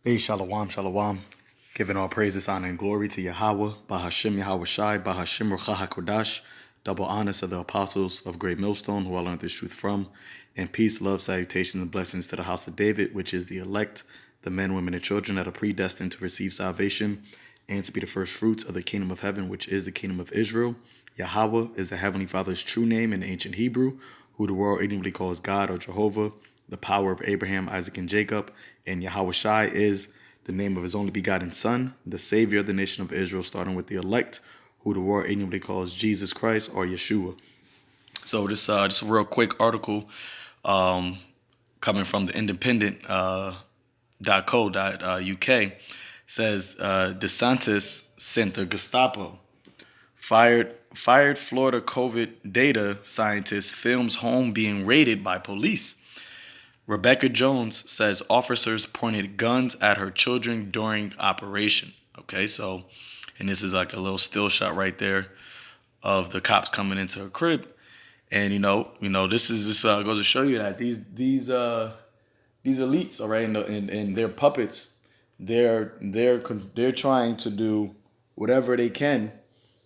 Hey, shalom, shalom. Giving all praises, honor, and glory to Yahweh, Bahashim Yahawashi, Bahashim Ruach HaKodash. Double honors to the apostles of Great Millstone who I learned this truth from. And peace, love, salutations, and blessings to the house of David, which is the elect, the men, women, and children that are predestined to receive salvation and to be the first fruits of the kingdom of heaven, which is the kingdom of Israel. Yahweh is the Heavenly Father's true name in ancient Hebrew, who the world ignorantly calls God or Jehovah, the power of Abraham, Isaac, and Jacob. And Yahawashi is the name of his only begotten Son, the Savior of the nation of Israel, starting with the elect, who the world ignorantly calls Jesus Christ or Yeshua. So this just a real quick article coming from the independent .co.uk says DeSantis sent the Gestapo. Fired Florida COVID data scientist films home being raided by police. Rebecca Jones says officers pointed guns at her children during operation. Okay, so, and this is like a little still shot right there of the cops coming into her crib, and this goes to show you that these elites, all right, and their puppets, they're trying to do whatever they can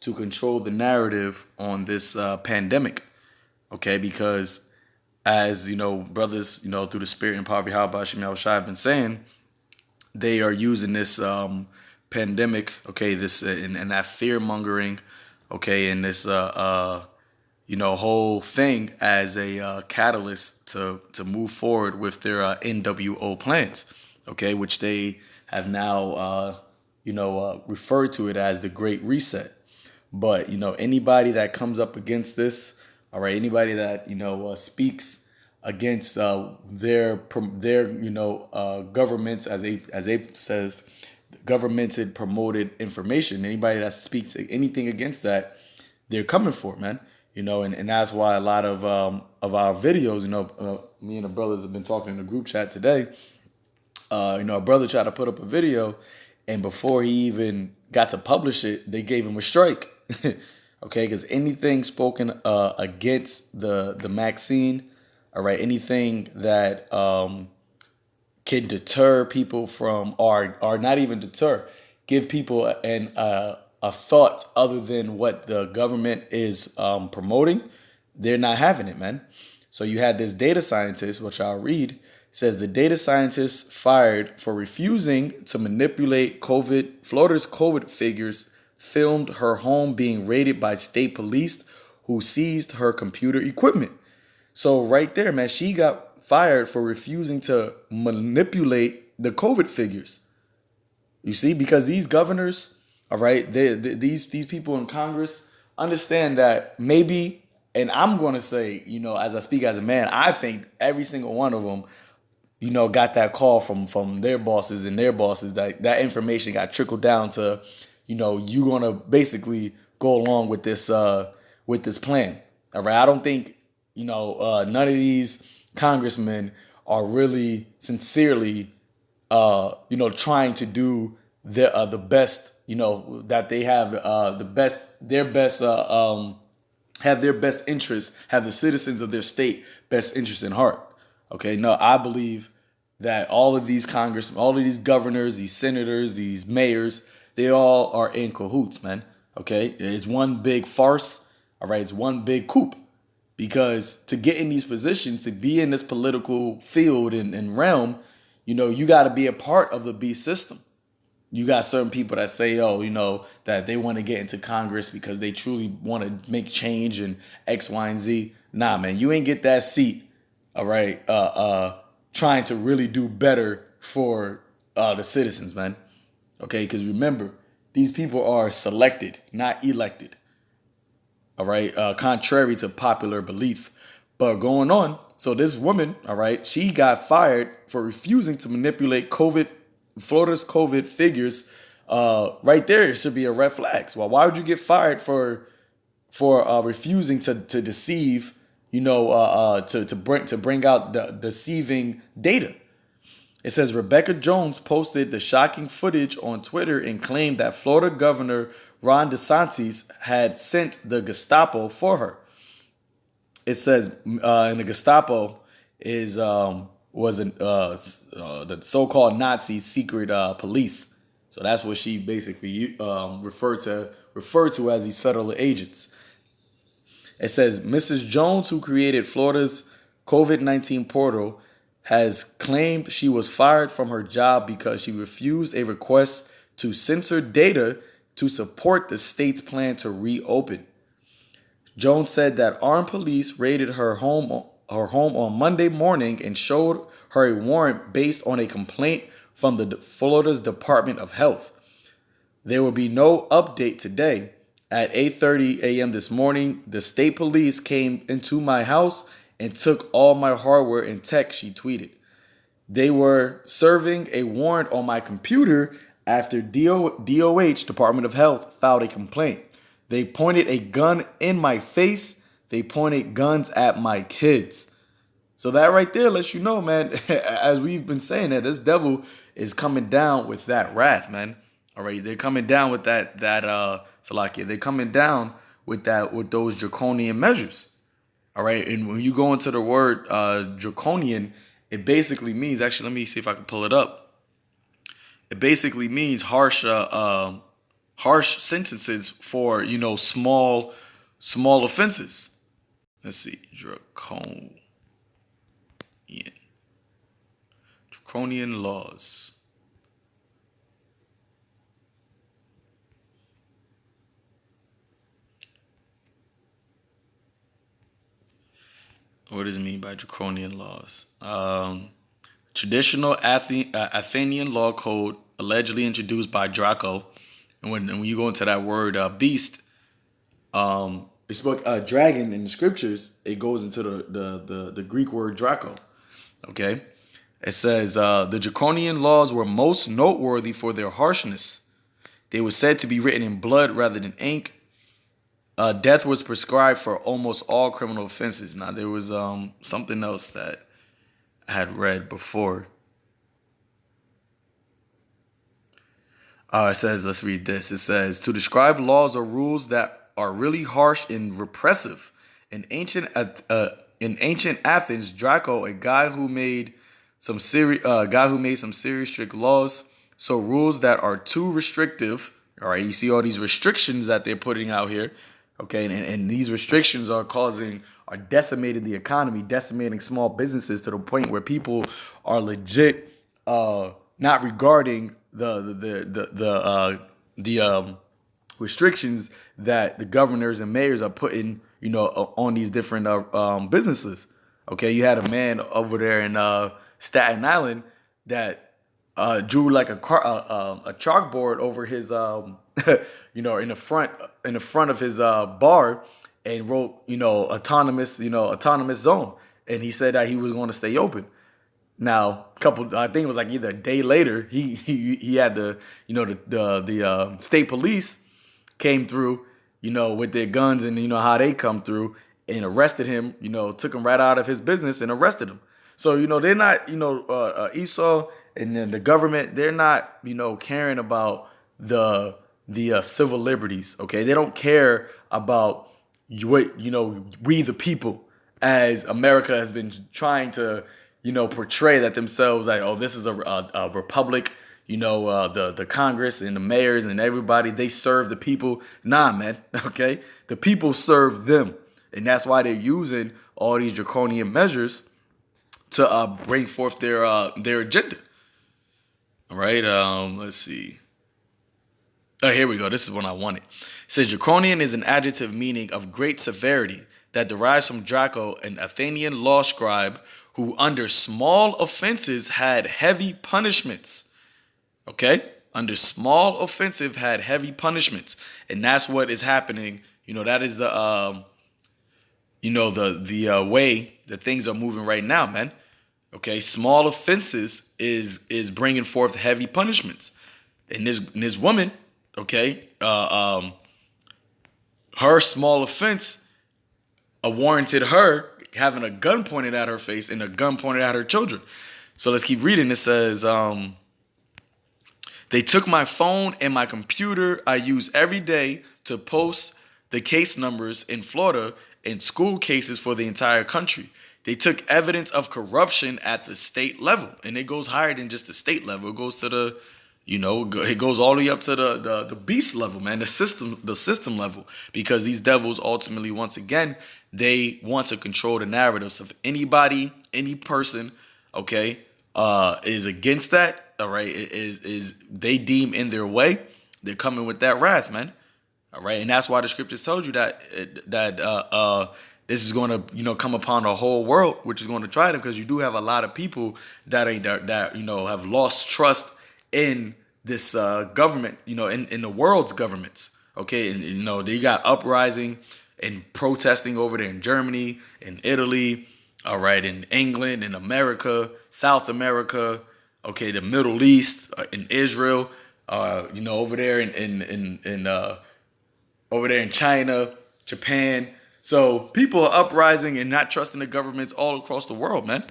to control the narrative on this pandemic. Okay, because as brothers, through the spirit and power of Yahawashi have been saying, they are using this pandemic, okay, this and that fear mongering, okay, and this whole thing as a catalyst to move forward with their NWO plans, okay, which they have now referred to it as the Great Reset. But anybody that comes up against this, all right, anybody that speaks against their governments, as they says, governmented promoted information. Anybody that speaks anything against that, they're coming for it, man. And that's why a lot of our videos, me and the brothers have been talking in the group chat today. A brother tried to put up a video, and before he even got to publish it, they gave him a strike. Okay, because anything spoken against the vaccine, all right, anything that can deter people from, or not even deter, give people a thought other than what the government is promoting, they're not having it, man. So you had this data scientist, which I'll read, says the data scientist fired for refusing to manipulate Florida's COVID figures filmed her home being raided by state police who seized her computer equipment. So right there, man, she got fired for refusing to manipulate the COVID figures. You see, because these governors, all right, these people in Congress understand that maybe, and I'm going to say, as I speak as a man, I think every single one of them, got that call from their bosses and their bosses that information got trickled down to, you're going to basically go along with this plan. All right. I don't think, none of these congressmen are really sincerely, trying to do the best, that they have have their best interests, have the citizens of their state best interests in heart. Okay. No, I believe that all of these congressmen, all of these governors, these senators, these mayors, they all are in cahoots, man. Okay. It's one big farce. All right. It's one big coup. Because to get in these positions, to be in this political field and realm, you got to be a part of the beast system. You got certain people that say, that they want to get into Congress because they truly want to make change and X, Y, and Z. Nah, man, you ain't get that seat, all right, trying to really do better for the citizens, man. Okay, because remember, these people are selected, not elected. All right, contrary to popular belief. But going on, so this woman, all right, she got fired for refusing to manipulate Florida's COVID figures. Right there, it should be a red flag. Well, why would you get fired for refusing to deceive, to bring out the deceiving data? It says Rebecca Jones posted the shocking footage on Twitter and claimed that Florida Governor Ron DeSantis had sent the Gestapo for her. It says, and the Gestapo is the so-called Nazi secret police. So that's what she basically referred to as these federal agents. It says Mrs. Jones, who created Florida's COVID-19 portal, has claimed she was fired from her job because she refused a request to censor data to support the state's plan to reopen. Jones said that armed police raided her home on Monday morning and showed her a warrant based on a complaint from the Florida's Department of Health. There will be no update today. At 8:30 a.m. this morning, the state police came into my house and took all my hardware and tech, she tweeted. They were serving a warrant on my computer after DOH, Department of Health, filed a complaint. They pointed a gun in my face. They pointed guns at my kids. So that right there lets you know, man, as we've been saying, that this devil is coming down with that wrath, man. All right, they're coming down with that Salakia. They're coming down with those draconian measures. All right, and when you go into the word draconian, it basically means, actually, let me see if I can pull it up. It basically means harsh sentences for, small offenses. Let's see, draconian laws. What does it mean by draconian laws? Traditional Athenian law code allegedly introduced by Draco. And when you go into that word beast, it's spoke dragon in the scriptures. It goes into the Greek word Draco. Okay, it says the draconian laws were most noteworthy for their harshness. They were said to be written in blood rather than ink. Death was prescribed for almost all criminal offenses. Now, there was something else that I had read before. It says, let's read this. It says, to describe laws or rules that are really harsh and repressive. In ancient Athens, Draco, a guy who made some serious strict laws. So rules that are too restrictive. All right, you see all these restrictions that they're putting out here. Okay, and these restrictions are decimating the economy, decimating small businesses to the point where people are legit not regarding the restrictions that the governors and mayors are putting, on these different businesses. Okay, you had a man over there in Staten Island that drew like a chalkboard over his in the front of his bar, and wrote autonomous zone, and he said that he was going to stay open. Now, I think it was like either a day later, he had the state police came through, with their guns, and how they come through and arrested him, took him right out of his business and arrested him. So they're not Esau and then the government, they're not caring about the civil liberties. Okay, they don't care about what we the people, as America has been trying to portray that themselves, like, oh, this is a republic. The Congress and the mayors and everybody, they serve the people. Nah, man. Okay, the people serve them, and that's why they're using all these draconian measures to bring forth their agenda. All right. Let's see. Oh, here we go. This is one I wanted. It says draconian is an adjective meaning of great severity that derives from Draco, an Athenian law scribe who under small offenses had heavy punishments. Okay? Under small offensive had heavy punishments. And that's what is happening. That is the the way that things are moving right now, man. Okay? Small offenses is bringing forth heavy punishments. And this woman, okay, her small offense warranted her having a gun pointed at her face and a gun pointed at her children. So let's keep reading. It says, they took my phone and my computer I use every day to post the case numbers in Florida and school cases for the entire country. They took evidence of corruption at the state level, and it goes higher than just the state level. It goes to the, it goes all the way up to the beast level, man, the system level, because these devils ultimately, once again, they want to control the narratives of anybody, any person, okay, is against that, all right, is they deem in their way, they're coming with that wrath, man. All right, and that's why the scriptures told you that this is going to come upon the whole world, which is going to try them, because you do have a lot of people that have lost trust in this government, in the world's governments. Okay, and they got uprising and protesting over there in Germany, in Italy, all right, in England, in America, South America, okay, the Middle East, in Israel, over there over there in China, Japan. So people are uprising and not trusting the governments all across the world, man.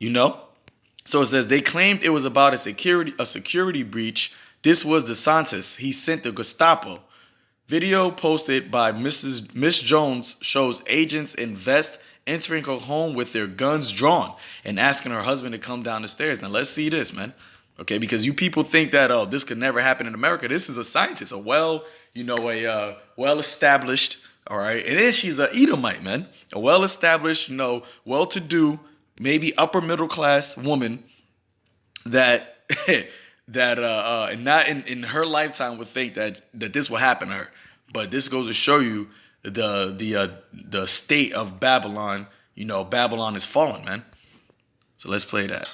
So it says they claimed it was about a security breach. This was DeSantis. He sent the Gestapo. Video posted by Miss Jones shows agents in vest entering her home with their guns drawn and asking her husband to come down the stairs. Now let's see this, man. Okay, because you people think that this could never happen in America. This is a scientist, a well-established, all right. And then she's an Edomite, man, a well-established, well-to-do, maybe upper middle class woman that and not in her lifetime would think that this will happen to her. But this goes to show you the state of Babylon. Babylon is fallen, man. So let's play that.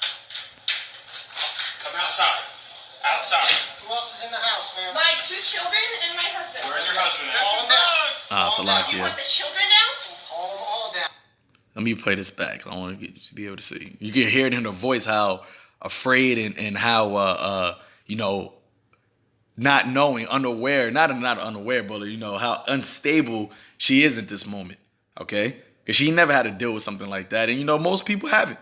Outside. Who else is in the house, man? My 2 children and my husband. Where's your husband at? Call him down. Salakia. You want the children now? Call them all down. Let me play this back. I want to be able to see. You can hear it in her voice how afraid and how not knowing, unaware, not unaware, but how unstable she is at this moment. Okay, because she never had to deal with something like that, and most people haven't.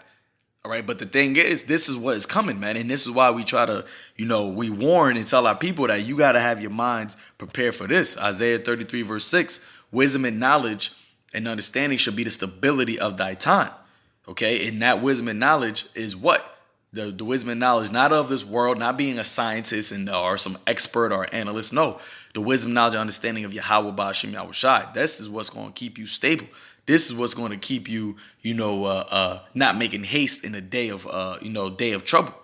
All right, but the thing is, this is what is coming, man, and this is why we try to, we warn and tell our people that you got to have your minds prepared for this. Isaiah 33 verse 6, wisdom and knowledge and understanding should be the stability of thy time. Okay, and that wisdom and knowledge is what? The wisdom and knowledge, not of this world, not being a scientist or some expert or analyst. No, the wisdom, knowledge, and understanding of Yahawashi, Yahawashi. This is what's going to keep you stable. This is what's going to keep you, not making haste in a day of, day of trouble.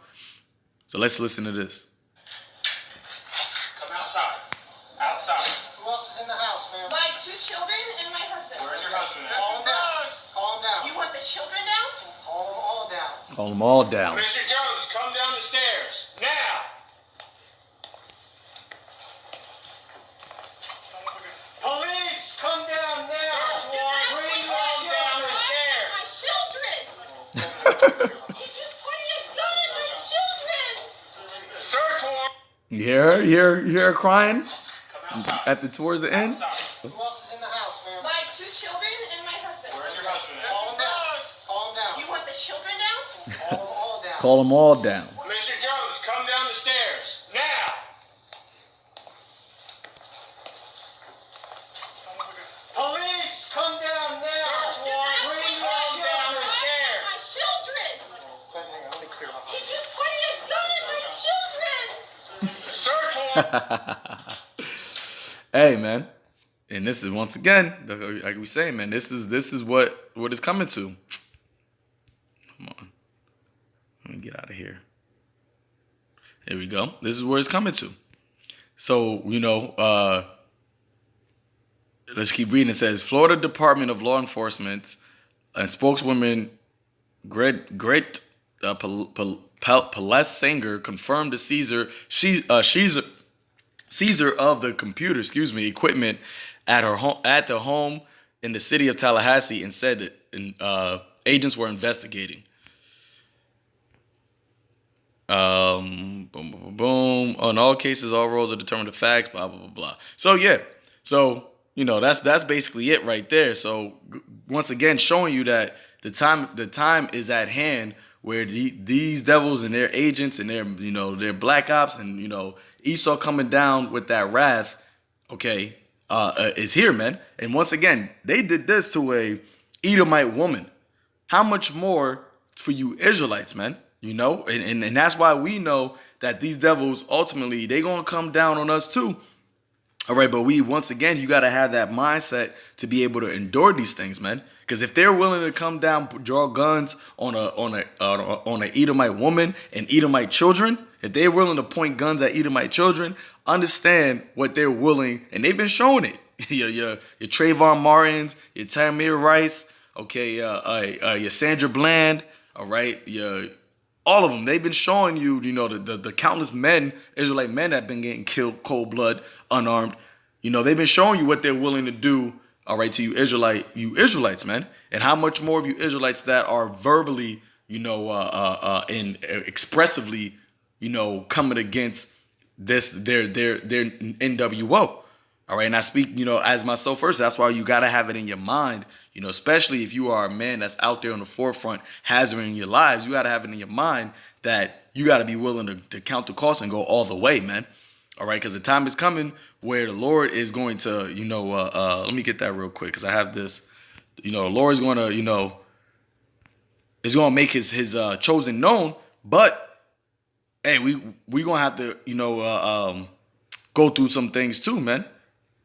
So let's listen to this. Come outside. Who else is in the house, man? My 2 children and my husband. Where's your husband at? Call him down. Call him down. You want the children now? Call them all down. Call them all down. Mr. Jones, come down the stairs now. Police, come down now. Bring them down the stairs. My children. He just pointed his gun at my children. Search warrant. You hear her? You hear her crying Come outside. towards the end? Outside. Who else is in the house, man? My 2 children and my husband. Where's your husband at? Call him down. Call him down. You want the children now? Call them all down. Call them all down. Mr. Jones, come down the stairs now. Police, come down now. Bring them down the stairs. My children. He just pointed his gun at my children. Search warrant. Hey, man. And this is, once again, like we say, man, this is what it's coming to. Come on. Let me get out of here. There we go. This is where it's coming to. So, let's keep reading. It says, Florida Department of Law Enforcement and spokeswoman Gret Pelesinger confirmed the seizure of the computer, equipment at the home in the city of Tallahassee, and said that agents were investigating. Boom, boom, boom, boom. In all cases, all roles are determined the facts. Blah blah blah blah. So yeah, that's basically it right there. So once again, showing you that the time is at hand where these devils and their agents and their black ops and Esau coming down with that wrath, is here, man. And once again, they did this to a Edomite woman. how much more for you Israelites, man? You know, and that's why we know that these devils ultimately they gonna come down on us too. All right, but once again, you got to have that mindset to be able to endure these things, man. Because if they're willing to come down, draw guns on a Edomite woman and Edomite children, if they're willing to point guns at Edomite children, understand what they're willing, and they've been showing it. your Trayvon Martins, your Tamir Rice, okay, your Sandra Bland, all right, all of them. They've been showing you, the countless men, Israelite men that have been getting killed cold blood, unarmed. They've been showing you what they're willing to do, all right, to you Israelites, man. And how much more of you Israelites that are verbally, and expressively, coming against their NWO. All right, and I speak, as myself first. That's why you got to have it in your mind, especially if you are a man that's out there on the forefront hazarding your lives. You got to have it in your mind that you got to be willing to count the cost and go all the way, man. All right, because the time is coming where the Lord is going to, let me get that real quick because I have this. The Lord is going to, is going to make his chosen known. But hey, we gonna have to, go through some things too, man.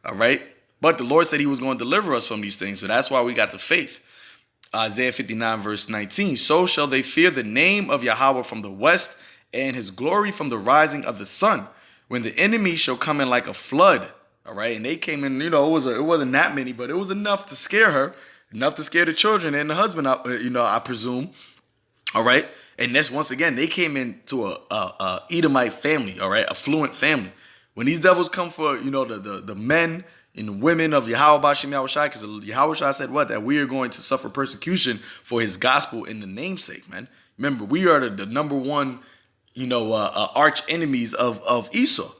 All right. But the Lord said he was going to deliver us from these things. So that's why we got the faith. Isaiah 59 verse 19. So shall they fear the name of Yahawah from the west and his glory from the rising of the sun. When the enemy shall come in like a flood. All right. And they came in, it wasn't that many, but it was enough to scare her. Enough to scare the children and the husband, I presume. All right. And that's once again, they came into a Edomite family. All right. Affluent family. When these devils come for, the men and the women of Yahawashi, because Yahawashi said what? That we are going to suffer persecution for his gospel in the namesake, man. Remember, we are the number one, arch enemies of Esau.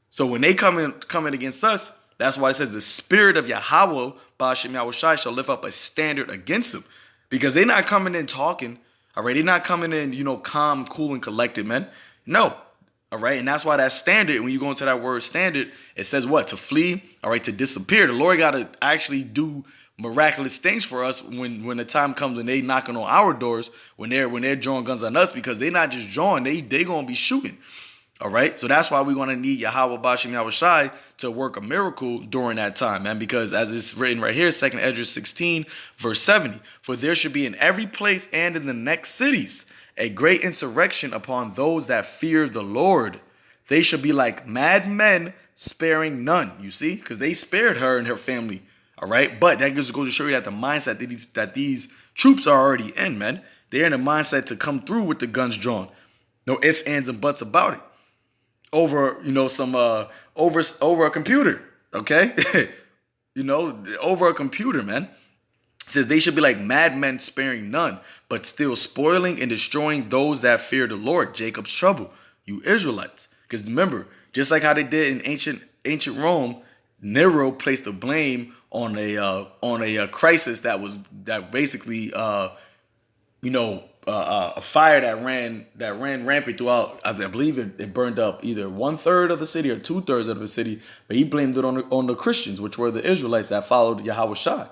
So when they come in against us, that's why it says the spirit of Yahawah, Ba'ashem Yahawashi, shall lift up a standard against them. Because they're not coming in talking, all right? They're not coming in, calm, cool, and collected, man. No. All right, and that's why that standard, when you go into that word standard, it says what? To flee, all right, to disappear. The Lord got to actually do miraculous things for us when the time comes and they knocking on our doors, when they're drawing guns on us, because they not just drawing, they going to be shooting. All right, so that's why we're going to need Yahawah Ba'ashem Yahawashi to work a miracle during that time, man, because as it's written right here, 2nd Esdras 16, verse 70, for there should be in every place and in the next cities a great insurrection upon those that fear the Lord. They shall be like mad men, sparing none. You see, because they spared her and her family. All right, but that just goes to show you that the mindset that these troops are already in, man. They're in a mindset to come through with the guns drawn. No ifs, ands, and buts about it. Over, over a computer. Okay, over a computer, man. It says they should be like madmen, sparing none, but still spoiling and destroying those that fear the Lord. Jacob's trouble, you Israelites. Because remember, just like how they did in ancient Rome, Nero placed the blame on a crisis that basically a fire that ran rampant throughout. I believe it burned up either 1/3 of the city or 2/3 of the city, but he blamed it on the Christians, which were the Israelites that followed Yahawashi.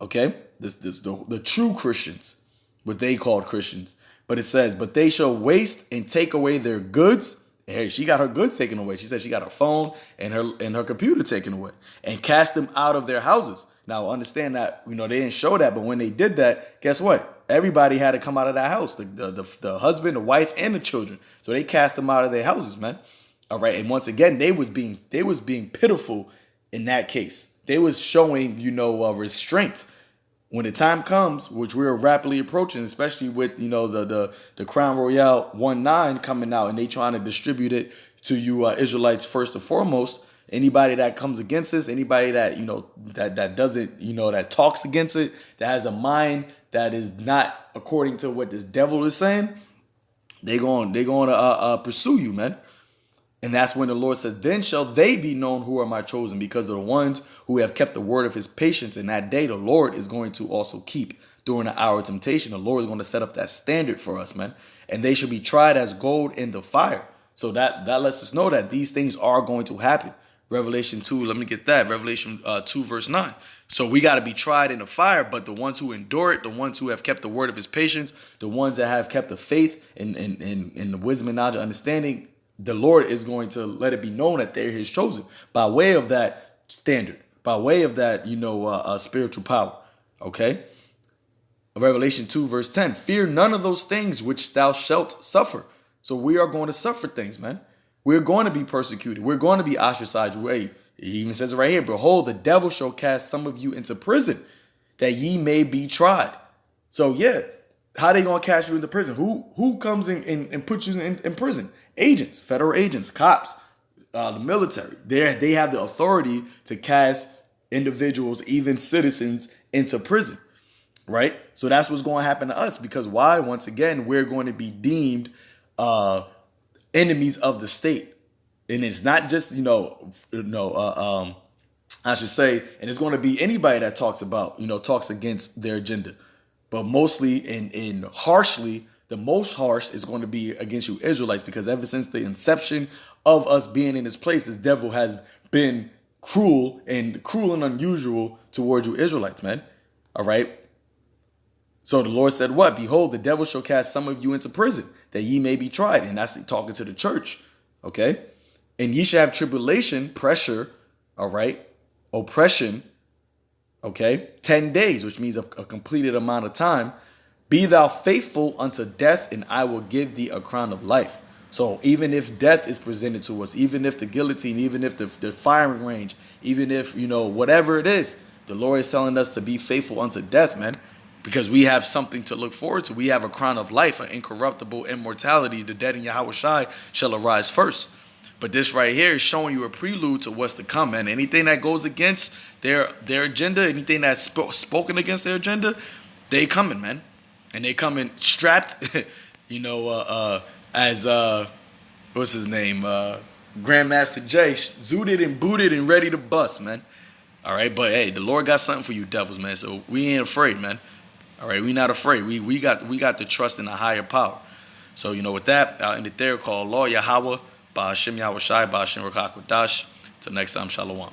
Okay, the true Christians, what they called Christians. But it says, but they shall waste and take away their goods. Hey, she got her goods taken away. She said she got her phone and her computer taken away and cast them out of their houses. Now, understand that, they didn't show that, but when they did that, guess what? Everybody had to come out of that house, the husband, the wife, and the children. So they cast them out of their houses, man. All right, and once again, they was being pitiful in that case. They was showing, restraint. When the time comes, which we're rapidly approaching, especially with, the Crown Royale 1.9 coming out and they trying to distribute it to you Israelites first and foremost. Anybody that comes against this, anybody that, that doesn't, that talks against it, that has a mind that is not according to what this devil is saying, they're going to pursue you, man. And that's when the Lord says, then shall they be known who are my chosen, because of the ones who have kept the word of his patience. In that day, the Lord is going to also keep during the hour of temptation. The Lord is going to set up that standard for us, man. And they shall be tried as gold in the fire. So that lets us know that these things are going to happen. Revelation 2, let me get that. Revelation 2, verse 9. So we got to be tried in the fire, but the ones who endure it, the ones who have kept the word of his patience, the ones that have kept the faith and the wisdom and knowledge and understanding, the Lord is going to let it be known that they're his chosen by way of that standard, by way of that, spiritual power. Okay? Revelation 2, verse 10. Fear none of those things which thou shalt suffer. So we are going to suffer things, man. We're going to be persecuted. We're going to be ostracized. He even says it right here. Behold, the devil shall cast some of you into prison, that ye may be tried. So yeah, how they going to cast you into prison? Who comes in and puts you in prison? Agents, federal agents, cops, the military. They have the authority to cast individuals, even citizens, into prison. Right? So that's what's going to happen to us. Because why? Once again, we're going to be deemed enemies of the state. And it's not just, I should say, and it's going to be anybody that talks against their agenda. But mostly and harshly, the most harsh is going to be against you Israelites, because ever since the inception of us being in this place, this devil has been cruel and unusual towards you Israelites, man. All right. So the Lord said what? Behold, the devil shall cast some of you into prison, that ye may be tried. And that's talking to the church. Okay. And ye shall have tribulation, pressure, all right, oppression, okay, 10 days, which means a completed amount of time. Be thou faithful unto death, and I will give thee a crown of life. So even if death is presented to us, even if the guillotine, even if the firing range, even if, whatever it is, the Lord is telling us to be faithful unto death, man, because we have something to look forward to. We have a crown of life, an incorruptible immortality. The dead in Yahawashi shall arise first. But this right here is showing you a prelude to what's to come, man. Anything that goes against their agenda, anything that's spoken against their agenda, they coming, man. And they coming strapped, as what's his name? Grandmaster Jay, zooted and booted and ready to bust, man. All right, but hey, the Lord got something for you devils, man. So we ain't afraid, man. All right, we not afraid. We got the trust in a higher power. So, with that, I'll end it there. Call Law Yahawah. Ba'ashem Yahawashi, Ba'ashem Rakakwadash. Till next time, Shalom.